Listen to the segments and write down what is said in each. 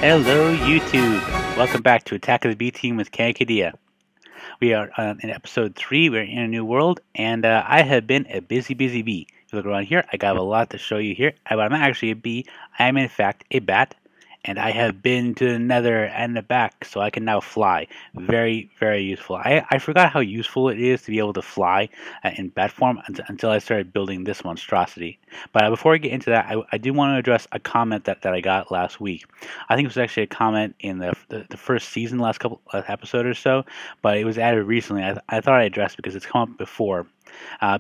Hello YouTube! Welcome back to Attack of the B Team with GenerikB. We are in episode 3, we're in a new world, and I have been a busy bee. If you look around here, I got a lot to show you here, but I'm not actually a bee, I am in fact a bat, and I have been to the nether and the back, so I can now fly. Very, very useful. I forgot how useful it is to be able to fly in bat form until I started building this monstrosity. But before I get into that, I do want to address a comment that I got last week. I think it was actually a comment in the first season, last couple episode or so, but it was added recently. I thought I'd address it because it's come up before.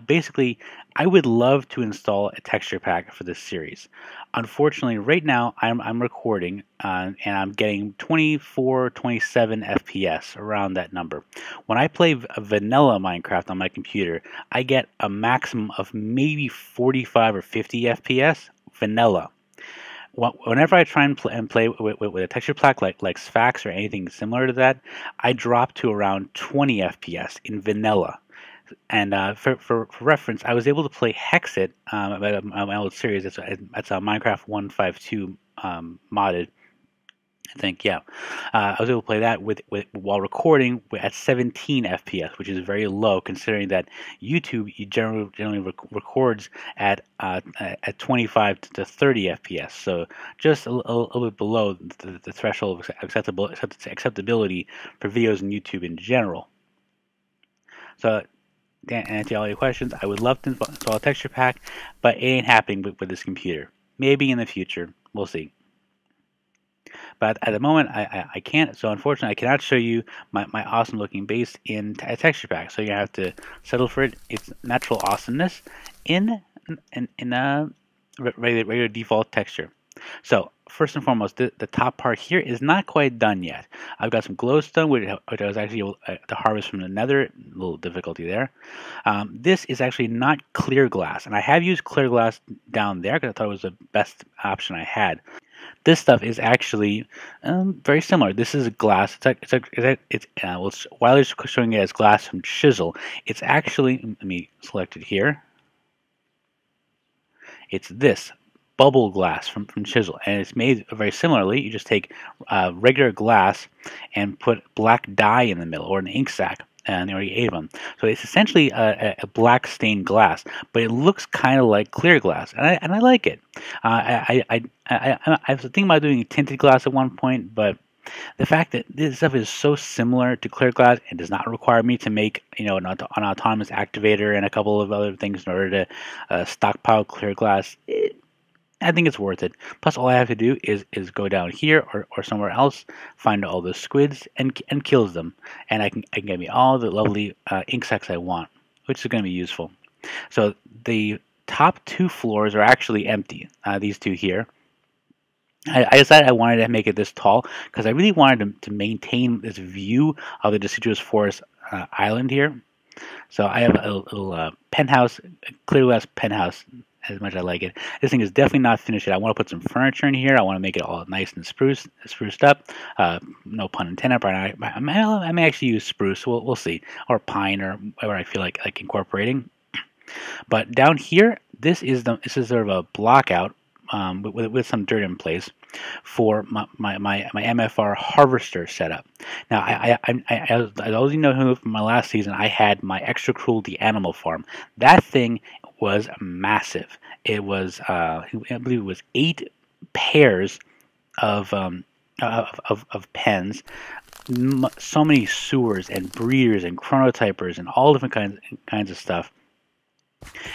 Basically, I would love to install a texture pack for this series. Unfortunately, right now I'm recording and I'm getting 24, 27 FPS, around that number. When I play vanilla Minecraft on my computer, I get a maximum of maybe 45 or 50 FPS vanilla. Whenever I try and play with a texture pack like Sphax or anything similar to that, I drop to around 20 FPS in vanilla. And for reference, I was able to play Hexit, my old series. It's a Minecraft 152 modded, I think. Yeah, I was able to play that while recording at 17 FPS, which is very low considering that YouTube generally records at 25 to 30 FPS. So just a little bit below the threshold of acceptability for videos on YouTube in general. So, to answer all your questions, I would love to install a texture pack, but it ain't happening with this computer. Maybe in the future, we'll see. But at the moment, I can't. So unfortunately, I cannot show you my awesome looking base in a texture pack. So you have to settle for its natural awesomeness in a regular default texture. So first and foremost, the top part here is not quite done yet. I've got some glowstone, which I was actually able to harvest from the nether. A little difficulty there. This is actually not clear glass, and I have used clear glass down there because I thought it was the best option I had. This stuff is actually very similar. This is glass. While it's showing it as glass from chisel, it's actually, let me select it here. It's this bubble glass from chisel, and it's made very similarly. You just take regular glass and put black dye in the middle, or an ink sac, and they already ate them. So it's essentially a black stained glass, but it looks kind of like clear glass, and I like it. I was thinking about doing tinted glass at one point, but the fact that this stuff is so similar to clear glass and does not require me to make, an autonomous activator and a couple of other things in order to stockpile clear glass, I think it's worth it. Plus, all I have to do is go down here or somewhere else, find all the squids and kills them, and I can get me all the lovely ink sacs I want, which is going to be useful. So the top 2 floors are actually empty. These 2 here. I decided I wanted to make it this tall because I really wanted to maintain this view of the deciduous forest island here. So I have a little penthouse, clear glass penthouse. As much as I like it. This thing is definitely not finished yet. I want to put some furniture in here. I want to make it all nice and spruced up. No pun intended. But I may actually use spruce. We'll see. Or pine, or whatever I feel like incorporating. But down here, this is sort of a block out with some dirt in place for my MFR harvester setup. Now, as all you know from my last season, I had my extra cruelty animal farm. That thing was massive. It was, I believe it was 8 pairs of pens, so many sewers and breeders and chronotypers and all different kinds of stuff.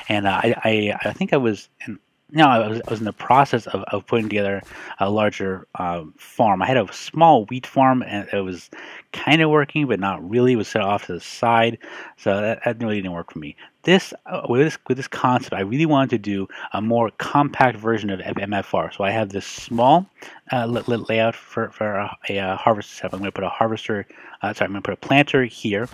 And I think I was in the process of putting together a larger farm. I had a small wheat farm, and it was kind of working, but not really. It was set off to the side, so that really didn't work for me. With this concept, I really wanted to do a more compact version of MFR. So I have this small layout for a harvester setup. I'm going to put a harvester. I'm going to put a planter here,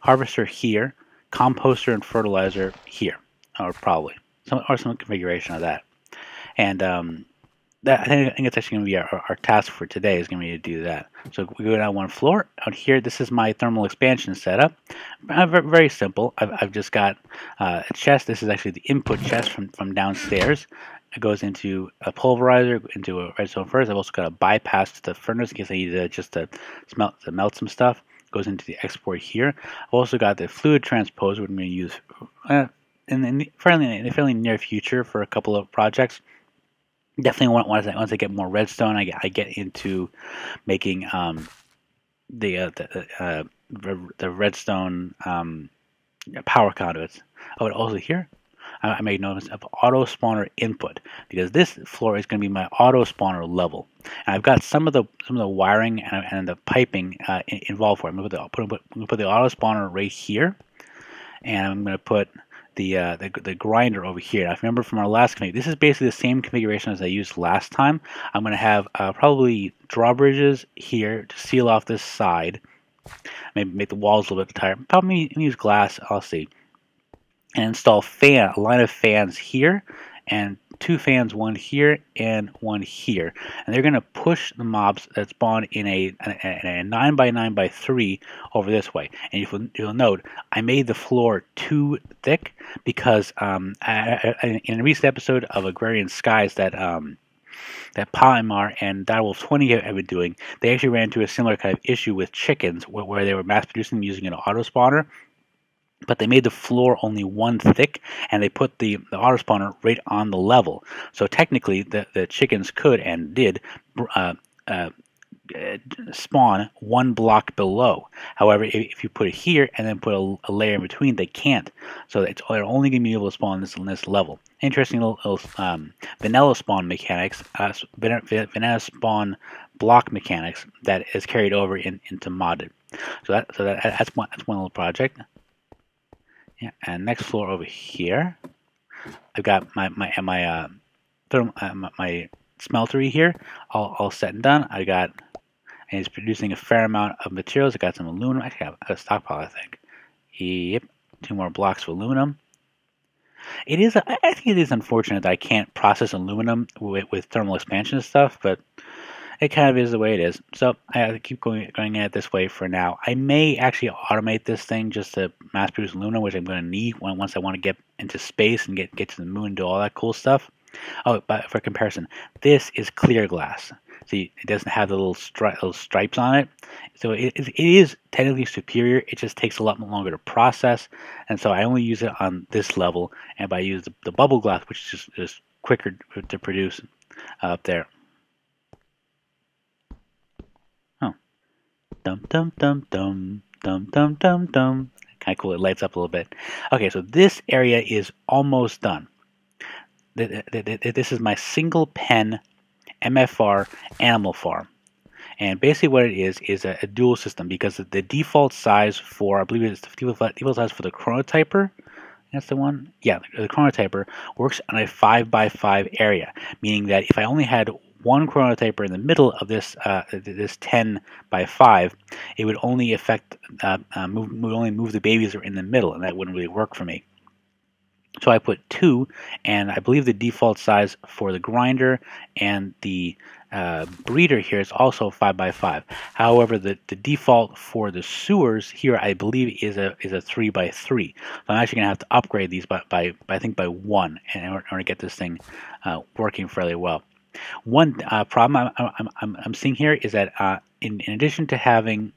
harvester here, composter and fertilizer here, or probably. Some configuration of that, and I think it's actually going to be our task for today is going to be to do that. So we go down 1 floor. Out here, this is my thermal expansion setup. Very simple. I've just got a chest. This is actually the input chest from downstairs. it goes into a pulverizer, into a redstone first. I've also got a bypass to the furnace in case I need just to melt some stuff. It goes into the export here. I've also got the fluid transposer, which I'm going to use in the fairly near future for a couple of projects. Definitely once I get more redstone, I get into making the redstone power conduits. Oh, and also here, I made notice of auto spawner input because this floor is going to be my auto spawner level, and I've got some of the wiring and the piping involved for it. I'm going to put the auto spawner right here, and I'm going to put the grinder over here. Now, if you remember from our last config, this is basically the same configuration as I used last time. I'm going to have probably drawbridges here to seal off this side. Maybe make the walls a little bit tighter. Probably use glass. I'll see. And install a line of fans here, and 2 fans, one here and one here, and they're going to push the mobs that spawn in a 9x9x3 over this way. And you'll note I made the floor too thick because in a recent episode of Agrarian Skies that Palomar and BDouble0100 have been doing, they actually ran into a similar kind of issue with chickens where they were mass producing them using an auto spawner. But they made the floor only 1 thick, and they put the auto spawner right on the level. So technically, the chickens could and did spawn 1 block below. However, if you put it here and then put a layer in between, they can't. So they're only going to be able to spawn this level. Interesting little vanilla spawn mechanics, vanilla spawn block mechanics that is carried over into modded. So that's one little project. Yeah, and next floor over here, I've got my smeltery here, all set and done. And it's producing a fair amount of materials. I got some aluminum. Actually, I have a stockpile, I think. Yep, 2 more blocks of aluminum. I think it is unfortunate that I can't process aluminum with thermal expansion and stuff, but it kind of is the way it is. So I have to keep going at it this way for now. I may actually automate this thing just to mass produce aluminum, which I'm going to need once I want to get into space and get to the moon and do all that cool stuff. Oh, but for comparison, this is clear glass. See, it doesn't have the little stripes on it. So it is technically superior. It just takes a lot longer to process. And so I only use it on this level. And I use the bubble glass, which is just quicker to produce up there. Dum dum dum dum dum dum dum dum. Kind of cool. It lights up a little bit. Okay, so this area is almost done. This is my single pen MFR animal farm, and basically what it is a dual system because the default size for, I believe it's the default size for the chronotyper. That's the one. Yeah, the chronotyper works on a 5x5 area, meaning that if I only had 1 chronotyper in the middle of this 10 by 5, it would only affect move the babies that are in the middle, and that wouldn't really work for me. So I put 2, and I believe the default size for the grinder and the breeder here is also 5x5. However, the default for the sewers here, I believe, is a 3x3. So I'm actually going to have to upgrade these by I think by 1 in order to get this thing working fairly well. One problem I'm seeing here is that in addition to having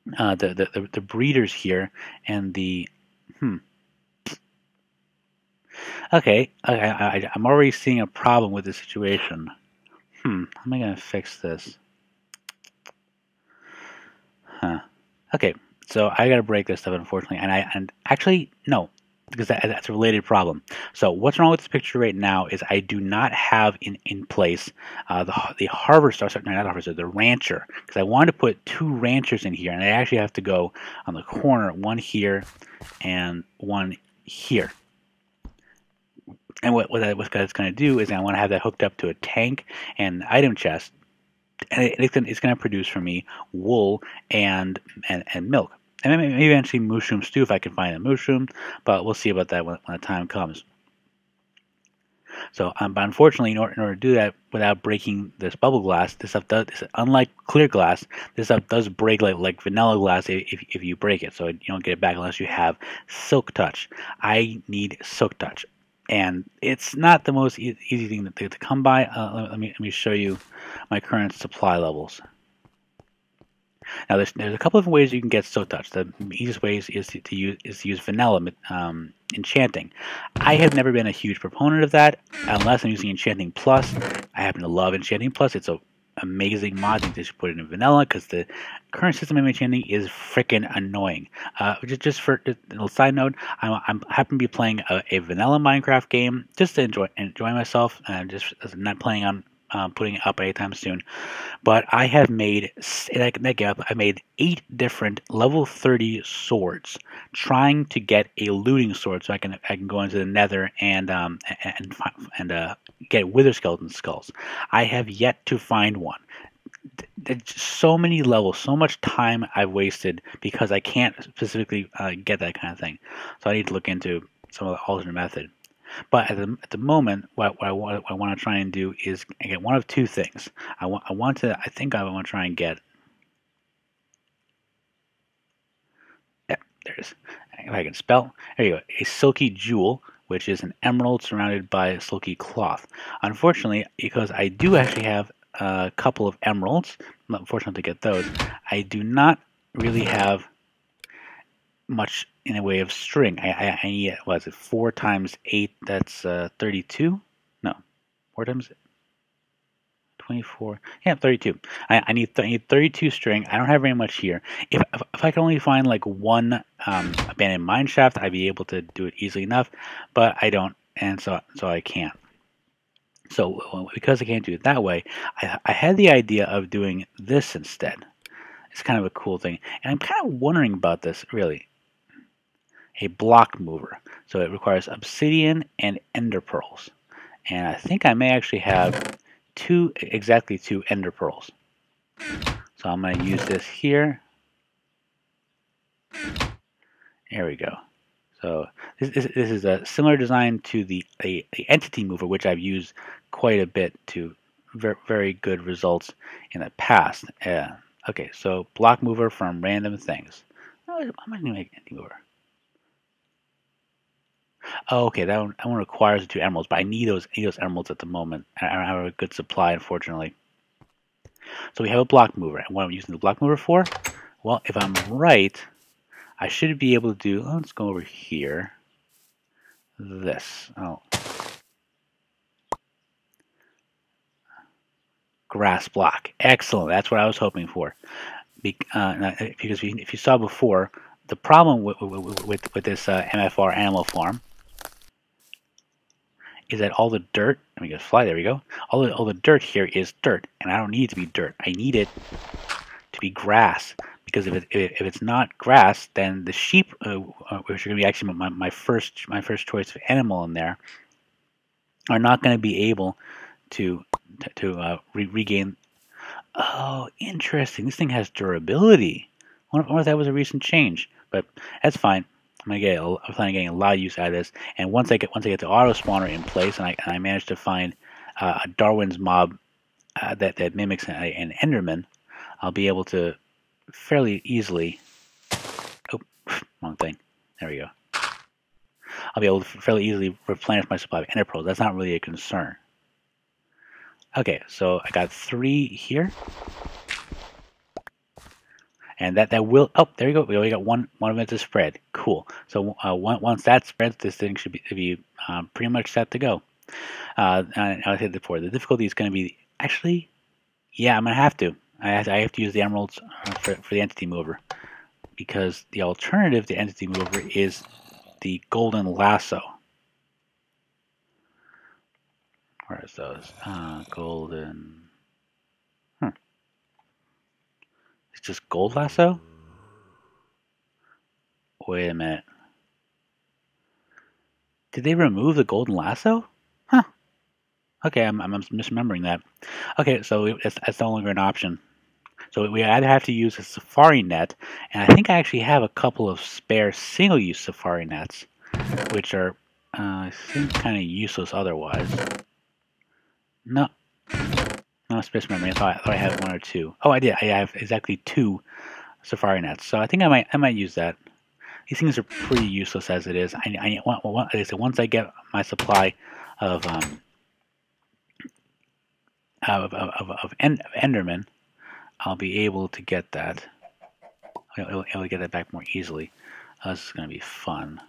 the breeders here and the okay, I'm already seeing a problem with the situation. How am I going to fix this? Okay, so I got to break this stuff, unfortunately, and actually no, because that's a related problem. So what's wrong with this picture right now is I do not have in place the harvester, sorry, not harvester, the rancher, because I wanted to put 2 ranchers in here, and I actually have to go on the corner, 1 here and 1 here. And what that's going to do is I want to have that hooked up to a tank and item chest, and it's going to produce for me wool and milk. And maybe eventually mushroom stew if I can find a mushroom, but we'll see about that when the time comes. So, but unfortunately, in order to do that without breaking this bubble glass, this stuff unlike clear glass, this stuff does break like vanilla glass if you break it. So you don't get it back unless you have silk touch. I need silk touch. and it's not the most easy thing to come by. Let me show you my current supply levels. Now, there's a couple of ways you can get soak touch. The easiest way is to use vanilla enchanting. I have never been a huge proponent of that unless I'm using Enchanting Plus. I happen to love Enchanting Plus. It's a amazing mod. You just put it in vanilla because the current system of enchanting is freaking annoying. Just for a little side note, I'm happen to be playing a vanilla Minecraft game just to enjoy myself, just not planning on putting it up anytime soon. But I have made, I made 8 different level 30 swords, trying to get a looting sword so I can go into the Nether and get wither skeleton skulls. I have yet to find one. There's so many levels, so much time I've wasted because I can't specifically get that kind of thing. So I need to look into some of the alternate method. But at the moment, what I want to try and do is get one of two things. I want to try and get. Yeah, there it is. If I can spell, there you go. A silky jewel, which is an emerald surrounded by a silky cloth. Unfortunately, because I do actually have a couple of emeralds, I'm not fortunate to get those. I do not really have much in a way of string. I need, what is it, 4 times 8, that's 32? No, 4 times 24, yeah, 32. I need 32 string. I don't have very much here. If I can only find like one abandoned mine shaft, I'd be able to do it easily enough, but I don't, and so I can't. So because I can't do it that way, I had the idea of doing this instead. It's kind of a cool thing, and I'm kind of wondering about this, really. A block mover. So it requires obsidian and ender pearls. And I think I may actually have exactly two ender pearls. So I'm going to use this here. There we go. So this is a similar design to the entity mover, which I've used quite a bit to very good results in the past. Okay, so block mover from random things. I'm going to make entity mover. Oh, okay, that one requires the 2 emeralds, but I need those emeralds at the moment. I don't have a good supply, unfortunately. So we have a block mover. And what I'm using the block mover for? Well, if I'm right, I should be able to do, let's go over here. This. Oh. Grass block. Excellent. That's what I was hoping for. Because if you saw before, the problem with this MFR animal farm is that all the dirt, let me just fly, there we go. All the dirt here is dirt, and I don't need it to be dirt. I need it to be grass, because if it's not grass, then the sheep, which are going to be actually my first choice of animal in there, are not going to be able to regain. Oh, interesting. This thing has durability. I wonder if that was a recent change, but that's fine. I'm planning on getting a lot of use out of this. And once I get the auto spawner in place, and I manage to find a Darwin's mob that mimics an Enderman, I'll be able to fairly easily. Oh, wrong thing. There we go. I'll be able to fairly easily replenish my supply of Ender pearls. That's not really a concern. Okay, so I got 3 here. And that will, oh, there you go. We only got one of it to spread. Cool. So once that spreads, this thing should be pretty much set to go. And I said before, the difficulty is going to be, actually, yeah, I'm going to have to. I have to use the emeralds for the entity mover, because the alternative to entity mover is the golden lasso. Where is those? Golden. It's just gold lasso? Wait a minute. Did they remove the golden lasso? Huh. Okay, I'm misremembering that. Okay, so that's no longer an option. So we either have to use a safari net, and I think I actually have a couple of spare single-use safari nets, which are, I think, kind of useless otherwise. No. No, it's misremembering. I thought I had 1 or 2. Oh, I did. I have exactly 2 safari nets. So I think I might use that. These things are pretty useless as it is. Like I said, once I get my supply of Enderman, I'll be able to get that. I'll be able to get that back more easily. This is going to be fun.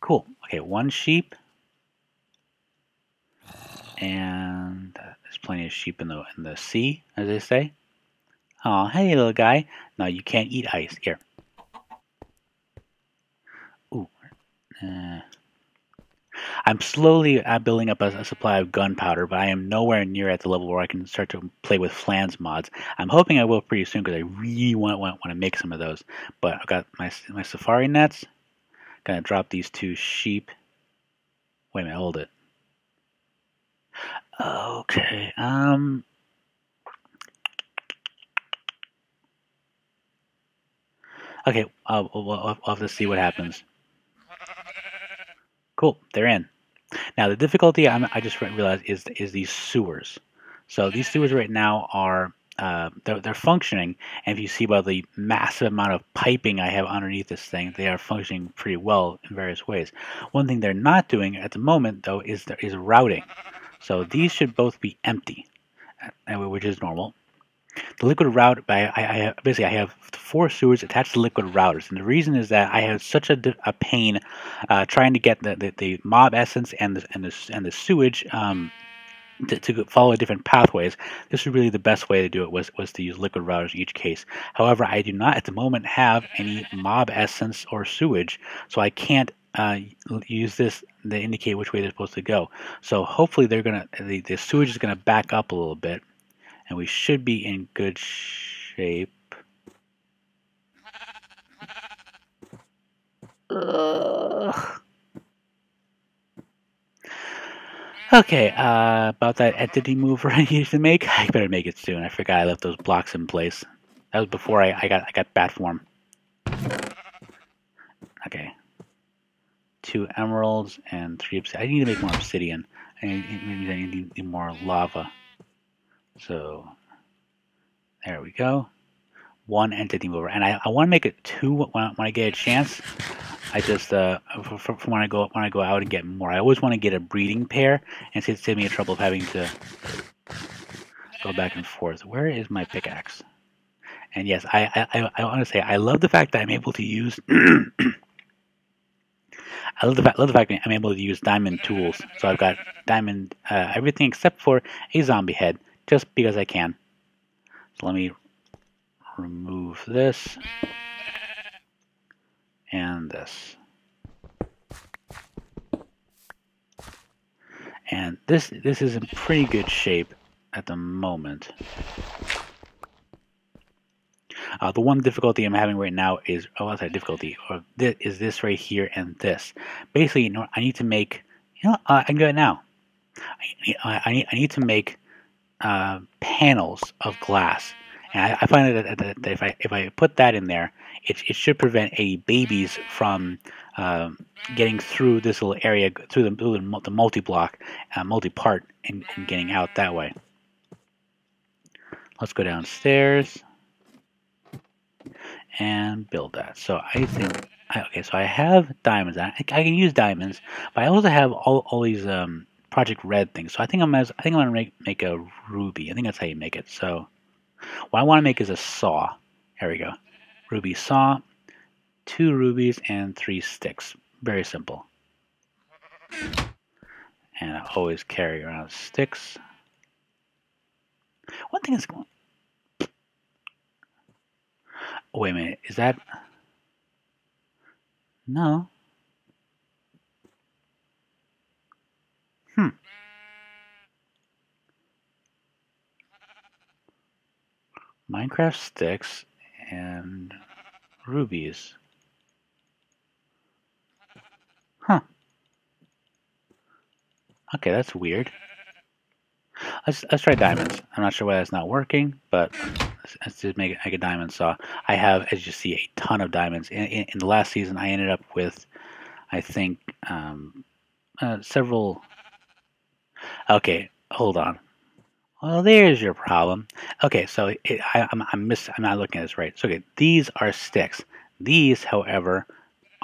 Cool. Okay, one sheep. And there's plenty of sheep in the sea, as they say. Oh, hey, little guy. No, you can't eat ice. Here. Ooh. I'm slowly building up a supply of gunpowder, but I am nowhere near at the level where I can start to play with flans mods. I'm hoping I will pretty soon because I really want to make some of those. But I've got my safari nets. Gonna drop these 2 sheep. Wait a minute, hold it. Okay. Okay. We'll have to see what happens. Cool. They're in. Now the difficulty I just realized is these sewers. So these sewers right now are they're functioning, and if you see by the massive amount of piping I have underneath this thing, they are functioning pretty well in various ways. One thing they're not doing at the moment though is routing. So these should both be empty, which is normal. The liquid route, I have 4 sewers attached to liquid routers, and the reason is that I have such a pain trying to get the mob essence and the sewage to follow different pathways. This was really the best way to do it was to use liquid routers in each case. However, I do not at the moment have any mob essence or sewage, so I can't use this to indicate which way they're supposed to go. So hopefully the sewage is gonna back up a little bit, and we should be in good shape. Ugh. Okay, about that entity move I needed to make. I better make it soon. I forgot I left those blocks in place. That was before I got bat form. Okay. 2 emeralds and 3 obsidian. I need to make more obsidian. I need more lava. So there we go. 1 entity mover, and I want to make it 2 when I get a chance. I just from when I go out and get more. I always want to get a breeding pair, and save me the trouble of having to go back and forth. Where is my pickaxe? And yes, I want to say I love the fact that I'm able to use. I love the fact that I'm able to use diamond tools. So I've got diamond everything except for a zombie head, just because I can. So let me remove this and this. And this is in pretty good shape at the moment. The one difficulty I'm having right now is, is this right here and this. Basically, I need to make, I can do it now. I need to make panels of glass. And I find that if I put that in there, it should prevent any babies from getting through this little area, through the multi-block, multi-part, and getting out that way. Let's go downstairs and build that. So I think, okay, so I have diamonds. I can use diamonds, but I also have all these Project Red things. So I think I'm gonna make a ruby. I think that's how you make it. So what I want to make is a saw. There we go. Ruby saw, 2 rubies and 3 sticks. Very simple. And I always carry around sticks. One thing is going. Wait a minute. Is that? No. Minecraft sticks and rubies. Huh. Okay, that's weird. Let's try diamonds. I'm not sure why that's not working, but let's just make a diamond saw. I have, as you see, a ton of diamonds. In the last season, I ended up with, I think, several. Okay, hold on. Well, there's your problem. Okay, so I'm not looking at this right. So okay, these are sticks. These, however,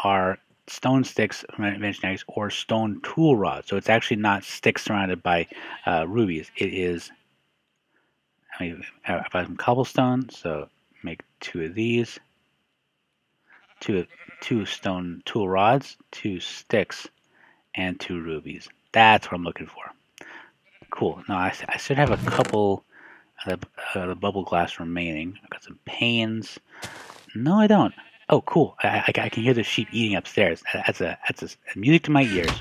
are stone sticks from Genetics or stone tool rods. So it's actually not sticks surrounded by rubies. It is. I mean, I buy some cobblestone. So make 2 of these. Two stone tool rods, 2 sticks, and 2 rubies. That's what I'm looking for. Cool. Now I should have a couple of the bubble glass remaining. I've got some panes. No, I don't. Oh, cool. I can hear the sheep eating upstairs. That's music to my ears.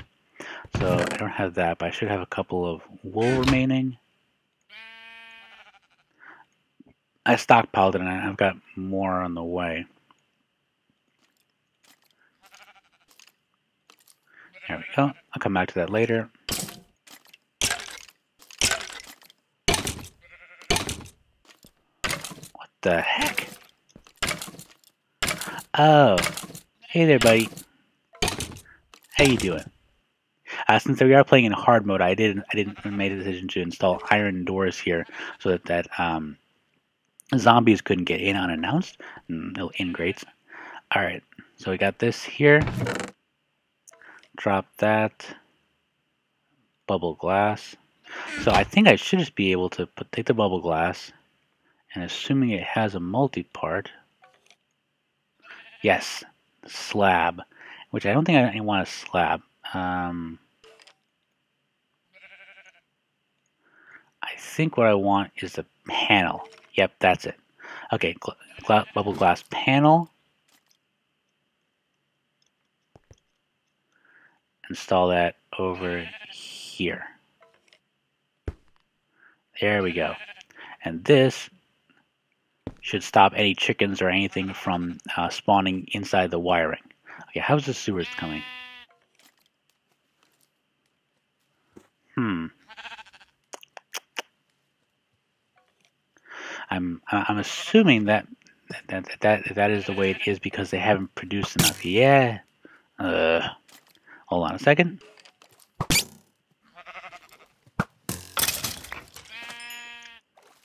So I don't have that, but I should have a couple of wool remaining. I stockpiled it, and I've got more on the way. There we go. I'll come back to that later. What the heck? Oh, hey there, buddy. How you doing? Since we are playing in hard mode, I didn't make a decision to install iron doors here so that zombies couldn't get in unannounced. No ingrates. All right, so we got this here. Drop that. Bubble glass. So I think I should just be able to take the bubble glass, and assuming it has a multi-part. Yes, slab, which I don't think I want a slab. I think what I want is the panel. Yep, that's it. Okay, bubble glass panel. Install that over here. There we go. And this should stop any chickens or anything from spawning inside the wiring. Okay, how's the sewers coming? I'm assuming that is the way it is because they haven't produced enough. Yeah. Hold on a second.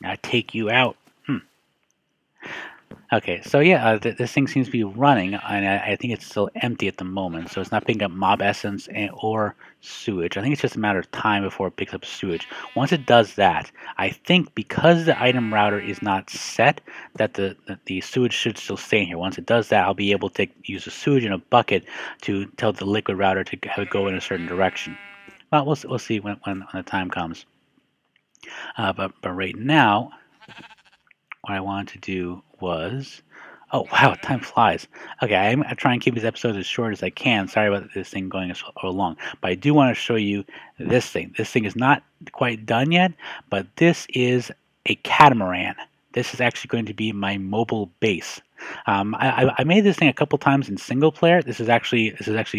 I take you out. Okay, so yeah, this thing seems to be running, and I think it's still empty at the moment, so it's not picking up mob essence or sewage. I think it's just a matter of time before it picks up sewage. Once it does that, I think because the item router is not set, that the sewage should still stay in here. Once it does that, I'll be able to use the sewage in a bucket to tell the liquid router to have it go in a certain direction. Well, we'll see when the time comes. But right now, what I wanted to do was, oh wow, time flies. Okay, I'm gonna try and keep these episodes as short as I can. Sorry about this thing going so long, but I do want to show you this thing. This thing is not quite done yet, but this is a catamaran. This is actually going to be my mobile base. I made this thing a couple times in single player. This is actually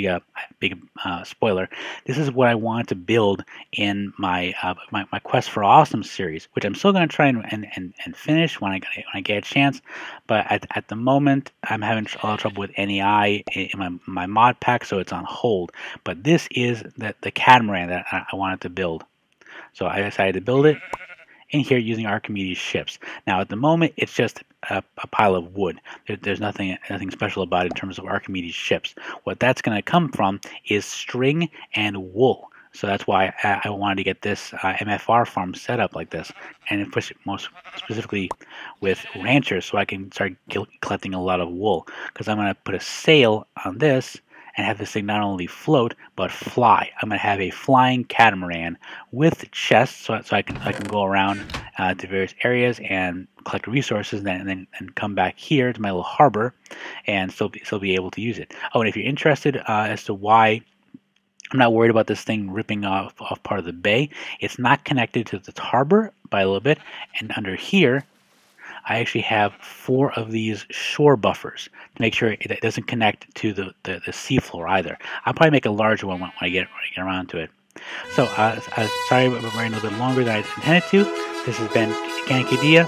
a big spoiler. This is what I wanted to build in my my Quest for Awesome series, which I'm still going to try and finish when I get a chance. But at the moment, I'm having a lot of trouble with NEI in my mod pack, so it's on hold. But this is the catamaran that I wanted to build. So I decided to build it in here using Archimedes Ships. Now at the moment it's just a pile of wood. There's nothing special about it in terms of Archimedes Ships. What that's going to come from is string and wool. So that's why I wanted to get this MFR farm set up like this, and push it most specifically with ranchers so I can start collecting a lot of wool, because I'm going to put a sail on this and have this thing not only float but fly. I'm going to have a flying catamaran with chests, so I can go around to various areas and collect resources, and then come back here to my little harbor and still be able to use it. Oh, and if you're interested as to why I'm not worried about this thing ripping off part of the bay, it's not connected to the harbor by a little bit, and under here I actually have 4 of these shore buffers to make sure it doesn't connect to the seafloor either. I'll probably make a larger one when I get around to it. So, sorry we're running a little bit longer than I intended to. This has been GenerikB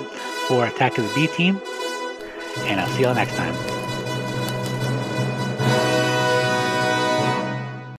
for Attack of the B Team, and I'll see y'all next time.